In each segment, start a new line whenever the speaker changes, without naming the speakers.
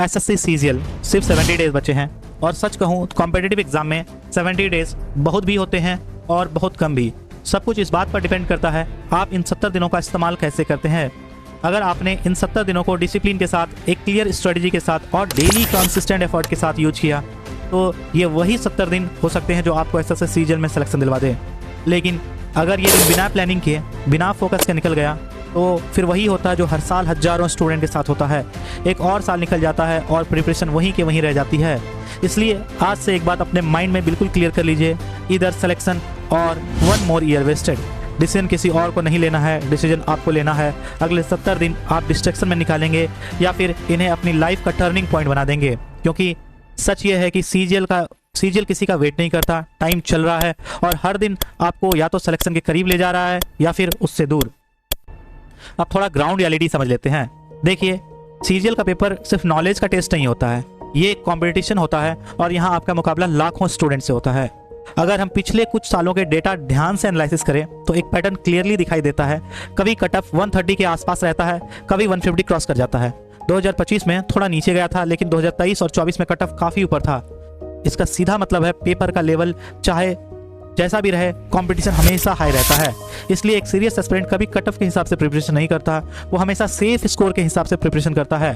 SSC CGL सिर्फ 70 days बचे हैं और सच कहूँ कॉम्पिटिटिव एग्जाम में 70 डेज बहुत भी होते हैं और बहुत कम भी। सब कुछ इस बात पर डिपेंड करता है आप इन 70 दिनों का इस्तेमाल कैसे करते हैं। अगर आपने इन 70 दिनों को डिसिप्लिन के साथ, एक क्लियर स्ट्रेटजी के साथ और डेली कंसिस्टेंट एफर्ट के साथ यूज किया तो ये वही 70 दिन हो सकते हैं जो आपको एसएससी सीजीएल में सिलेक्शन दिलवा दे। लेकिन अगर ये दिन बिना प्लानिंग किए, बिना फोकस के निकल गया तो फिर वही होता है जो हर साल हजारों स्टूडेंट के साथ होता है। एक और साल निकल जाता है और प्रिपरेशन वहीं के वहीं रह जाती है। इसलिए आज से एक बात अपने माइंड में बिल्कुल क्लियर कर लीजिए, इधर सिलेक्शन और 1 मोर ईयर वेस्टेड। डिसीजन किसी और को नहीं लेना है, डिसीजन आपको लेना है। अगले 70 दिन आप डिस्ट्रैक्शन में निकालेंगे या फिर इन्हें अपनी लाइफ का टर्निंग पॉइंट बना देंगे। क्योंकि सच ये है कि सीजीएल किसी का वेट नहीं करता, टाइम चल रहा है और हर दिन आपको या तो सिलेक्शन के करीब ले जा रहा है या फिर उससे दूर। अब थोड़ा ग्राउंड रियलिटी समझ लेते हैं। देखिए, सीजीएल का पेपर सिर्फ नॉलेज का टेस्ट नहीं होता है, ये कंपटीशन होता है और यहाँ आपका मुकाबला लाखों स्टूडेंट से होता है। अगर हम पिछले कुछ सालों के डेटा ध्यान से एनालिसिस करें तो एक पैटर्न क्लियरली दिखाई देता है। कभी कट ऑफ 130 के आसपास रहता है, कभी 150 क्रॉस कर जाता है। 2025 में थोड़ा नीचे गया था, लेकिन 2023 और 24 में कट ऑफ काफ़ी ऊपर था। इसका सीधा मतलब है पेपर का लेवल चाहे जैसा भी रहे, कंपटीशन हमेशा हाई रहता है। इसलिए एक सीरियस एस्पिरेंट कभी कट ऑफ के हिसाब से प्रिपरेशन नहीं करता, वो हमेशा सेफ स्कोर के हिसाब से प्रिपरेशन करता है।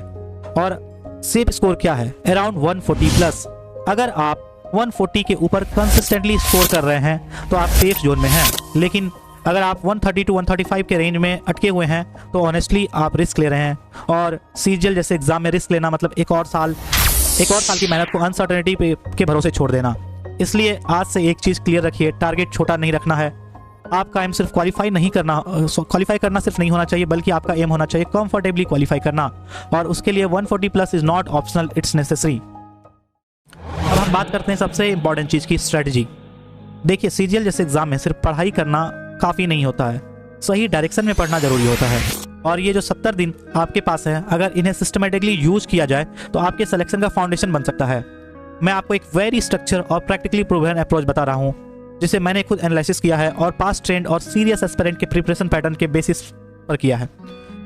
और सेफ स्कोर क्या है? Around 140 plus. अगर आप 140 के ऊपर कंसिस्टेंटली स्कोर कर रहे हैं तो आप सेफ जोन में हैं। लेकिन अगर आप 130 टू 135 के रेंज में अटके हुए हैं तो ऑनेस्टली आप रिस्क ले रहे हैं। और सीजीएल जैसे एग्जाम में रिस्क लेना मतलब एक और साल की मेहनत को अनसर्टेनिटी के भरोसे छोड़ देना। इसलिए आज से एक चीज़ क्लियर रखिए, टारगेट छोटा नहीं रखना है। आपका एम सिर्फ क्वालिफाई करना सिर्फ नहीं होना चाहिए, बल्कि आपका एम होना चाहिए कंफर्टेबली क्वालिफाई करना। और उसके लिए 140 plus is not optional, it's necessary. अब हम बात करते हैं सबसे इंपॉर्टेंट चीज़ की, स्ट्रेटजी। देखिए, सीजीएल जैसे एग्जाम में सिर्फ पढ़ाई करना काफ़ी नहीं होता है, सही डायरेक्शन में पढ़ना जरूरी होता है। और ये जो 70 दिन आपके पास है, अगर इन्हें सिस्टमेटिकली यूज किया जाए तो आपके सिलेक्शन का फाउंडेशन बन सकता है। मैं आपको एक वेरी स्ट्रक्चर और प्रैक्टिकली प्रूवन अप्रोच बता रहा हूँ, जिसे मैंने खुद एनालिसिस किया है और पास्ट ट्रेंड और सीरियस एस्पिरेंट के प्रिपरेशन पैटर्न के बेसिस पर किया है।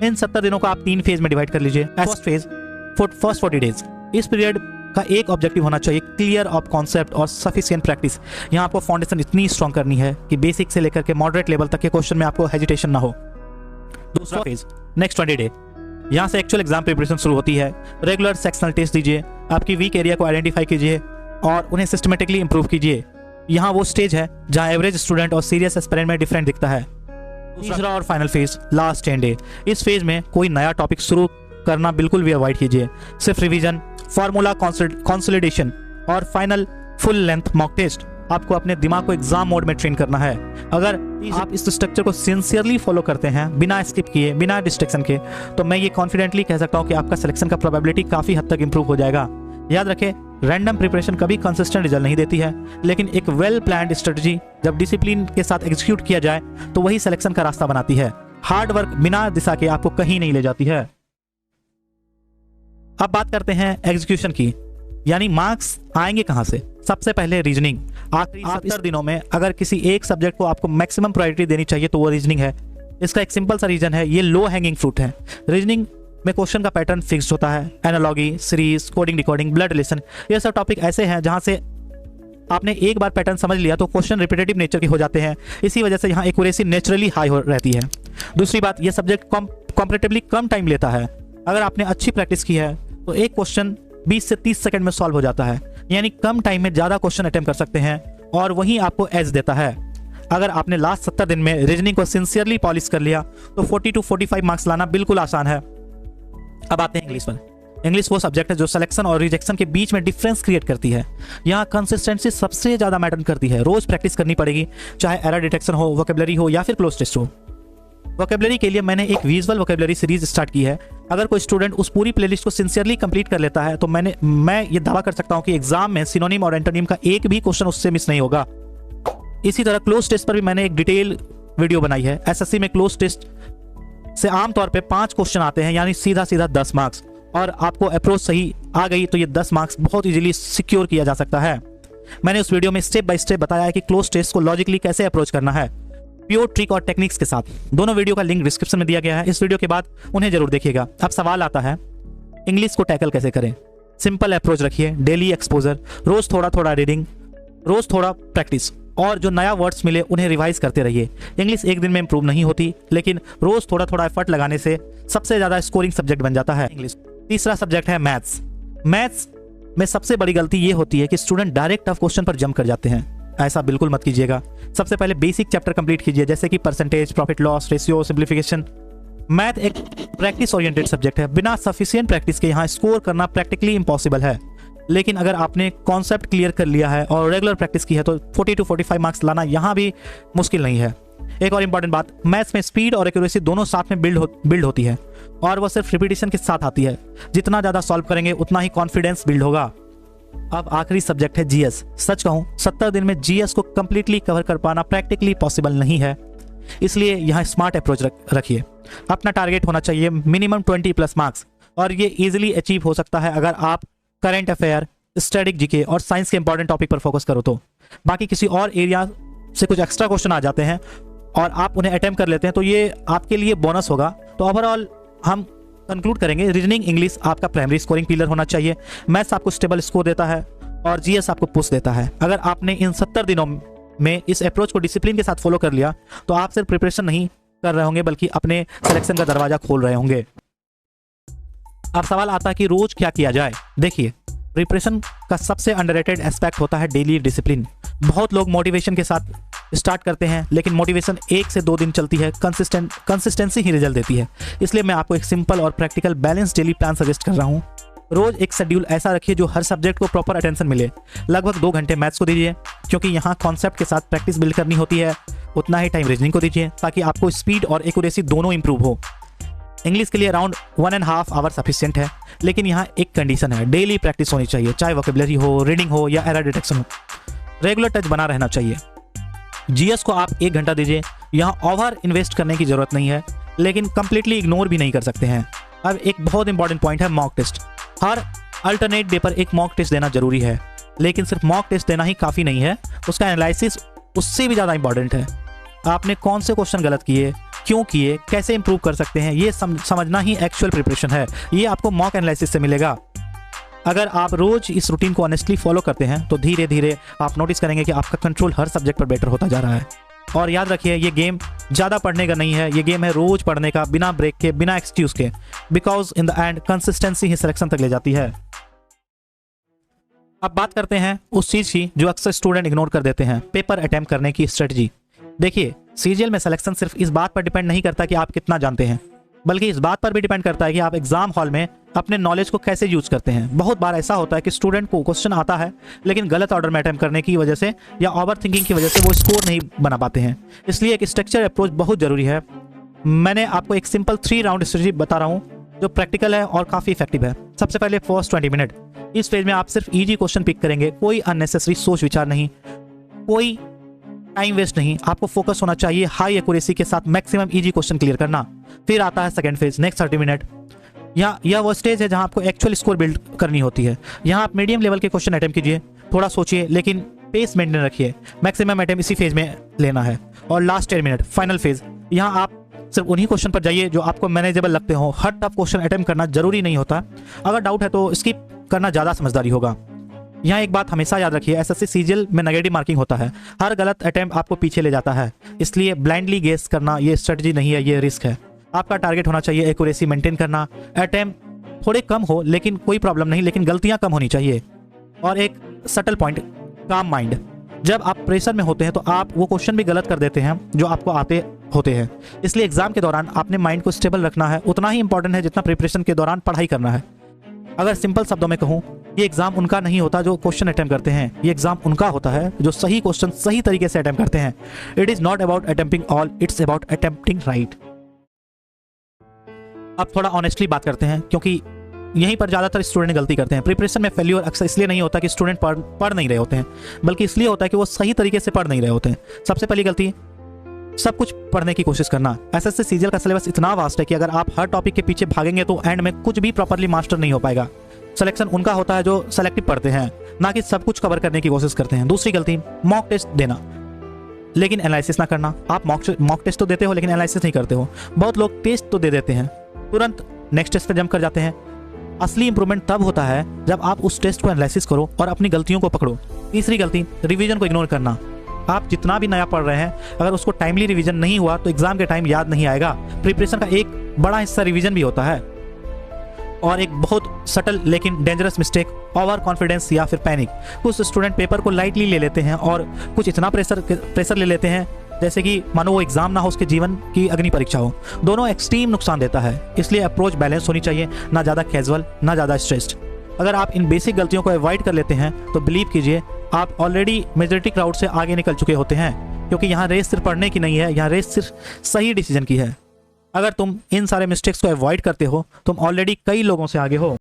इन 70 दिनों को आप 3 फेज में डिवाइड कर लीजिए। First phase, first 40 days. इस पीरियड का एक ऑब्जेक्टिव होना चाहिए क्लियर ऑफ कॉन्सेप्ट और सफिशिएंट प्रैक्टिस। यहाँ आपको फाउंडेशन इतनी स्ट्रॉन्ग करनी है कि बेसिक से लेकर के मॉडरेट लेवल तक के क्वेश्चन में आपको हेजिटेशन ना हो। दूसरा फेज, नेक्स्ट 20 डे। यहाँ से एक्चुअल एग्जाम प्रिपरेशन शुरू होती है। रेगुलर सेक्शनल टेस्ट दीजिए, आपकी वीक एरिया को आइडेंटिफाई कीजिए और उन्हें सिस्टमेटिकली इंप्रूव कीजिए। यहाँ वो स्टेज है जहाँ एवरेज स्टूडेंट और सीरियस एस्पिरेंट में डिफरेंट दिखता है। तीसरा और फाइनल फेज, लास्ट 10 डे। इस फेज में कोई नया टॉपिक शुरू करना बिल्कुल भी अवॉइड कीजिए। सिर्फ रिवीजन, फार्मूला कंसोलिडेशन और final full length mock test. आपको अपने दिमाग को एग्जाम मोड में ट्रेन करना है। अगर आप इस स्ट्रक्चर को सिंसियरली फॉलो करते हैं, बिना स्किप किए, बिना डिस्ट्रैक्शन के, तो मैं ये कॉन्फिडेंटली कह सकता हूँ कि आपका सिलेक्शन का प्रोबेबिलिटी काफ़ी हद तक इंप्रूव हो जाएगा। याद रखें, रैंडम प्रिपरेशन कभी कंसिस्टेंट रिजल्ट नहीं देती है, लेकिन एक वेल प्लान्ड स्ट्रेटजी जब डिसिप्लिन के साथ एग्जीक्यूट किया जाए तो वही सिलेक्शन का रास्ता बनाती है। हार्ड वर्क बिना दिशा के आपको कहीं नहीं ले जाती है। अब बात करते हैं एग्जीक्यूशन की, यानी मार्क्स आएंगे कहां से। सबसे पहले रीजनिंग। आखिरी 70 दिनों में अगर किसी एक सब्जेक्ट को आपको मैक्सिमम प्रायोरिटी देनी चाहिए तो वो रीजनिंग है। इसका एक सिंपल सा रीजन है, ये लो हैंगिंग फ्रूट है। रीजनिंग में क्वेश्चन का पैटर्न फिक्स्ड होता है। Analogy, series, coding, decoding, blood relation, ये सब टॉपिक ऐसे हैं जहां से आपने एक बार पैटर्न समझ लिया तो क्वेश्चन रिपीटेटिव नेचर के हो जाते हैं। इसी वजह से यहाँ एक्यूरेसी नेचुरली हाई हो रहती है। दूसरी बात, ये सब्जेक्ट कंपैरेटिवली कम टाइम लेता है। अगर आपने अच्छी प्रैक्टिस की है तो एक क्वेश्चन 20 से 30 सेकंड में सॉल्व हो जाता है, यानी कम टाइम में ज़्यादा क्वेश्चन अटेम्प्ट कर सकते हैं और वहीं आपको एज देता है। अगर आपने लास्ट 70 दिन में रीजनिंग को सिंसियरली पॉलिश कर लिया तो 40 to 45 मार्क्स लाना बिल्कुल आसान है। अब आते हैं इंग्लिश पर। इंग्लिश वो सब्जेक्ट है जो सिलेक्शन और रिजेक्शन के बीच में डिफरेंस क्रिएट करती है। यहाँ कंसिस्टेंसी सबसे ज़्यादा मैटर करती है। रोज प्रैक्टिस करनी पड़ेगी, चाहे एरर डिटेक्शन हो, वोकेबलरी हो या फिर क्लोज टेस्ट हो। वोकेबलरी के लिए मैंने एक विजुअल वोकेबलरी सीरीज स्टार्ट की है। अगर कोई स्टूडेंट उस पूरी प्लेलिस्ट को सिंसियरली कंप्लीट कर लेता है तो मैं ये दावा कर सकता हूँ कि एग्जाम में सिनोनिम और एंटोनिम का एक भी क्वेश्चन उससे मिस नहीं होगा। इसी तरह क्लोज टेस्ट पर भी मैंने एक डिटेल वीडियो बनाई है। एसएससी में क्लोज टेस्ट से आमतौर पे 5 क्वेश्चन आते हैं, यानी सीधा 10 मार्क्स। और आपको अप्रोच सही आ गई तो ये 10 मार्क्स बहुत इजीली सिक्योर किया जा सकता है। मैंने उस वीडियो में स्टेप बाय स्टेप बताया है कि क्लोज टेस्ट को लॉजिकली कैसे अप्रोच करना है, प्योर ट्रिक और टेक्निक्स के साथ। दोनों वीडियो का लिंक डिस्क्रिप्शन में दिया गया है। इस वीडियो के बाद उन्हें जरूर देखिएगा। अब सवाल आता है, इंग्लिश को टैकल कैसे करें। सिंपल अप्रोच रखिए, डेली एक्सपोजर, रोज थोड़ा थोड़ा रीडिंग, रोज थोड़ा प्रैक्टिस, और जो नया वर्ड्स मिले उन्हें रिवाइज करते रहिए। इंग्लिश एक दिन में इंप्रूव नहीं होती, लेकिन रोज थोड़ा थोड़ा एफर्ट लगाने से सबसे ज़्यादा स्कोरिंग सब्जेक्ट बन जाता है इंग्लिश। तीसरा सब्जेक्ट है मैथ्स। मैथ्स में सबसे बड़ी गलती ये होती है कि स्टूडेंट डायरेक्ट टफ क्वेश्चन पर जंप कर जाते हैं। ऐसा बिल्कुल मत कीजिएगा। सबसे पहले बेसिक चैप्टर कंप्लीट कीजिए, जैसे कि percentage, profit loss, ratio, simplification. Math एक प्रैक्टिस ओरिएंटेड सब्जेक्ट है। बिना सफिशिएंट प्रैक्टिस के यहाँ स्कोर करना प्रैक्टिकली इम्पॉसिबल है। लेकिन अगर आपने कॉन्सेप्ट क्लियर कर लिया है और रेगुलर प्रैक्टिस की है तो 40 to 45 मार्क्स लाना यहाँ भी मुश्किल नहीं है। एक और इम्पॉर्टेंट बात, मैथ्स में स्पीड और एक्यूरेसी दोनों साथ में बिल्ड होती है, और वह सिर्फ रिपीटिशन के साथ आती है। जितना ज़्यादा सॉल्व करेंगे उतना ही कॉन्फिडेंस बिल्ड होगा। अब आखिरी सब्जेक्ट है जीएस। सच कहूँ 70 दिन में जीएस को कंप्लीटली कवर कर पाना प्रैक्टिकली पॉसिबल नहीं है, इसलिए यहाँ स्मार्ट अप्रोच रखिए। अपना टारगेट होना चाहिए मिनिमम 20+ मार्क्स, और ये इजीली अचीव हो सकता है अगर आप करंट अफेयर, स्टैटिक जीके और साइंस के इंपॉर्टेंट टॉपिक पर फोकस करो तो। बाकी किसी और एरिया से कुछ एक्स्ट्रा क्वेश्चन आ जाते हैं और आप उन्हें अटेम्प्ट कर लेते हैं तो ये आपके लिए बोनस होगा। तो ओवरऑल हम कंक्लूड करेंगे, रीजनिंग इंग्लिश आपका प्राइमरी स्कोरिंग पिलर होना चाहिए, मैथ्स आपको स्टेबल स्कोर देता है और जीएस आपको पुश देता है। अगर आपने इन 70 दिनों में इस अप्रोच को डिसिप्लिन के साथ फॉलो कर लिया तो आप सिर्फ प्रिपरेशन नहीं कर रहे होंगे बल्कि अपने सिलेक्शन का दरवाजा खोल रहे होंगे। अब सवाल आता है कि रोज क्या किया जाए। देखिए, प्रिपरेशन का सबसे अंडररेटेड एस्पेक्ट होता है डेली डिसिप्लिन। बहुत लोग मोटिवेशन के साथ स्टार्ट करते हैं, लेकिन मोटिवेशन 1 से 2 दिन चलती है, कंसिस्टेंसी ही रिजल्ट देती है। इसलिए मैं आपको एक सिंपल और practical balance daily plan suggest कर रहा हूँ। रोज एक शेड्यूल ऐसा रखिए जो हर सब्जेक्ट को प्रॉपर अटेंशन मिले। लगभग 2 घंटे मैथ्स को दीजिए, क्योंकि यहाँ कॉन्सेप्ट के साथ प्रैक्टिस बिल्ड करनी होती है। उतना ही टाइम रीजनिंग को दीजिए ताकि आपको स्पीड और एक्यूरेसी दोनों इंप्रूव हो। इंग्लिश के लिए अराउंड 1.5 आवर सफिशिएंट है, लेकिन यहाँ एक कंडीशन है, डेली प्रैक्टिस होनी चाहिए, चाहे वोकेबलरी हो, रीडिंग हो या एरर डिटेक्शन हो। रेगुलर टच बना रहना चाहिए। जीएस को आप 1 घंटा दीजिए। यहाँ ओवर इन्वेस्ट करने की जरूरत नहीं है, लेकिन कंप्लीटली इग्नोर भी नहीं कर सकते हैं। अब एक बहुत इंपॉर्टेंट पॉइंट है मॉक टेस्ट। हर अल्टरनेट डे पर एक मॉक टेस्ट देना जरूरी है, लेकिन सिर्फ मॉक टेस्ट देना ही काफ़ी नहीं है, उसका एनालिसिस उससे भी ज़्यादा इंपॉर्टेंट है। आपने कौन से क्वेश्चन गलत किए, क्यों किए, कैसे इंप्रूव कर सकते हैं, ये समझना ही एक्चुअल प्रिपरेशन है। ये आपको मॉक एनालिसिस से मिलेगा। अगर आप रोज इस रूटीन को ऑनेस्टली फॉलो करते हैं तो धीरे धीरे आप नोटिस करेंगे कि आपका कंट्रोल हर सब्जेक्ट पर बेटर होता जा रहा है। और याद रखिए, ये गेम ज़्यादा पढ़ने का नहीं है, ये गेम है रोज पढ़ने का, बिना ब्रेक के, बिना एक्सक्यूज के। Because in the end consistency he selection तक ले जाती है। अब बात करते हैं उस चीज़ की जो अक्सर स्टूडेंट इग्नोर कर देते हैं, पेपर अटेम्प्ट करने की स्ट्रेटजी। देखिए, सीजीएल में सिलेक्शन सिर्फ इस बात पर डिपेंड नहीं करता कि आप कितना जानते हैं, बल्कि इस बात पर भी डिपेंड करता है कि आप एग्जाम हॉल में अपने नॉलेज को कैसे यूज करते हैं। बहुत बार ऐसा होता है कि स्टूडेंट को क्वेश्चन आता है, लेकिन गलत ऑर्डर में अटेम्प्ट करने की वजह से या ओवर थिंकिंग की वजह से वो स्कोर नहीं बना पाते हैं। इसलिए एक स्ट्रक्चर अप्रोच बहुत जरूरी है। मैंने आपको एक सिंपल 3 राउंड स्ट्रेटजी बता रहा हूँ जो प्रैक्टिकल है और काफ़ी इफेक्टिव है। सबसे पहले फर्स्ट 20 मिनट। इस फेज में आप सिर्फ ईजी क्वेश्चन पिक करेंगे, कोई अननेसेसरी सोच विचार नहीं, कोई टाइम वेस्ट नहीं। आपको फोकस होना चाहिए हाई एक्यूरेसी के साथ मैक्सिमम इजी क्वेश्चन क्लियर करना। फिर आता है सेकंड फेज, नेक्स्ट 30 मिनट। यह वो स्टेज है जहां आपको एक्चुअल स्कोर बिल्ड करनी होती है। यहां आप मीडियम लेवल के क्वेश्चन अटेम्प्ट कीजिए, थोड़ा सोचिए, लेकिन पेस मेंटेन रखिए। मैक्सिमम अटेम्प्ट इसी फेज में लेना है। और लास्ट 10 मिनट, फाइनल फेज। यहाँ आप सिर्फ उन्हीं क्वेश्चन पर जाइए जो आपको मैनेजेबल लगते हो। हर टफ क्वेश्चन अटेम्प्ट करना जरूरी नहीं होता। अगर डाउट है तो स्किप करना ज़्यादा समझदारी होगा। यहाँ एक बात हमेशा याद रखिए, एसएससी सीजीएल में नेगेटिव मार्किंग होता है। हर गलत अटेम्प्ट आपको पीछे ले जाता है, इसलिए ब्लाइंडली गेस करना ये स्ट्रेटजी नहीं है, ये रिस्क है। आपका टारगेट होना चाहिए एक्यूरेसी मेंटेन करना। अटेम्प्ट थोड़े कम हो लेकिन कोई प्रॉब्लम नहीं, लेकिन गलतियाँ कम होनी चाहिए। और एक सटल पॉइंट, काम माइंड। जब आप प्रेशर में होते हैं तो आप वो क्वेश्चन भी गलत कर देते हैं जो आपको आते होते हैं। इसलिए एग्जाम के दौरान आपने माइंड को स्टेबल रखना है, उतना ही इंपॉर्टेंट है जितना प्रिपरेशन के दौरान पढ़ाई करना है। अगर सिंपल शब्दों में कहूँ, ये एग्जाम उनका नहीं होता जो क्वेश्चन अटेम्प्ट करते हैं, ये एग्जाम उनका होता है जो सही क्वेश्चन सही तरीके से अटेम्प्ट करते हैं। It is not about attempting all, it's about attempting right. अब थोड़ा ऑनेस्टली बात करते हैं, क्योंकि यहीं पर ज़्यादातर स्टूडेंट गलती करते हैं। प्रिपरेशन में फेल्योर अक्सर इसलिए नहीं होता कि स्टूडेंट पढ़ नहीं रहे होते हैं, बल्कि इसलिए होता है कि वो सही तरीके से पढ़ नहीं रहे होते हैं। सबसे पहली गलती, सब कुछ पढ़ने की कोशिश करना। एसएससी सीजीएल का सिलेबस इतना वास्ट है कि अगर आप हर टॉपिक के पीछे भागेंगे तो एंड में कुछ भी प्रॉपरली मास्टर नहीं हो पाएगा। सिलेक्शन उनका होता है जो सेलेक्टिव पढ़ते हैं, ना कि सब कुछ कवर करने की कोशिश करते हैं। दूसरी गलती, मॉक टेस्ट देना लेकिन एनालिसिस ना करना। आप मॉक टेस्ट तो देते हो लेकिन एनालिसिस नहीं करते हो। बहुत लोग टेस्ट तो दे देते हैं, तुरंत नेक्स्ट टेस्ट पर जंप कर जाते हैं। असली इंप्रूवमेंट तब होता है जब आप उस टेस्ट को एनालिसिस करो और अपनी गलतियों को पकड़ो। तीसरी गलती, रिवीजन को इग्नोर करना। आप जितना भी नया पढ़ रहे हैं, अगर उसको टाइमली रिवीजन नहीं हुआ तो एग्जाम के टाइम याद नहीं आएगा। प्रिपरेशन का एक बड़ा हिस्सा रिवीजन भी होता है। और एक बहुत सटल लेकिन डेंजरस मिस्टेक, ओवर कॉन्फिडेंस या फिर पैनिक। कुछ स्टूडेंट पेपर को लाइटली ले लेते हैं और कुछ इतना प्रेशर ले लेते हैं जैसे कि मानो वो एग्जाम ना हो, उसके जीवन की अग्नि परीक्षा हो। दोनों एक्सट्रीम नुकसान देता है, इसलिए अप्रोच बैलेंस होनी चाहिए, ना ज़्यादा कैजुअल ना ज़्यादा स्ट्रेस्ड। अगर आप इन बेसिक गलतियों को अवॉइड कर लेते हैं तो बिलीव कीजिए आप ऑलरेडी मेजॉरिटी क्राउड से आगे निकल चुके होते हैं, क्योंकि यहाँ रेस सिर्फ पढ़ने की नहीं है, यहाँ रेस सिर्फ सही डिसीजन की है। अगर तुम इन सारे मिस्टेक्स को अवॉइड करते हो, तुम ऑलरेडी कई लोगों से आगे हो।